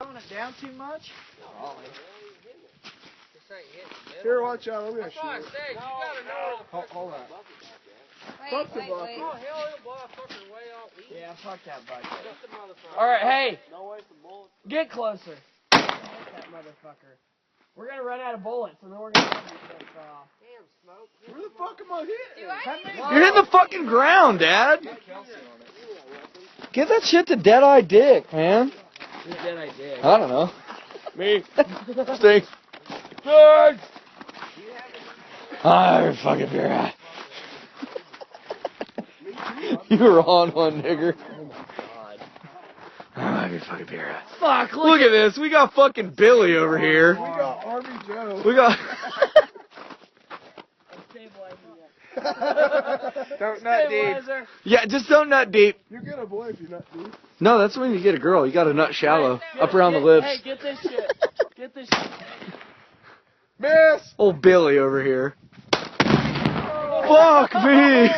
Throwing it down too much? Here, watch out. Let me shoot. You gotta know where the Hold on. Wait. Oh, hell, he'll blow a fucker way off. Yeah, fuck that bucket. Alright, hey. No way for bullets. Get closer. Hit that motherfucker. We're gonna run out of bullets, and then we're gonna have to off. Damn, Smoke. Where the fuck am I hitting? You're hitting the fucking ground, Dad. Give that shit to Dead-Eye Dick, man. Who's dead I did? I don't know. Me. Stink. Good. Ah, fucking beer hat. You were on one, nigger. Ah, you fucking beer hat. Fuck, Look at this. We got fucking Billy over here. We got Army Joe. We got. Don't nut deep. Yeah, just don't nut deep. You get a boy if you nut deep. No, that's when you get a girl. You got to nut shallow, up around the lips. Hey, get this shit. Get this shit. Miss! Old Billy over here. Fuck me.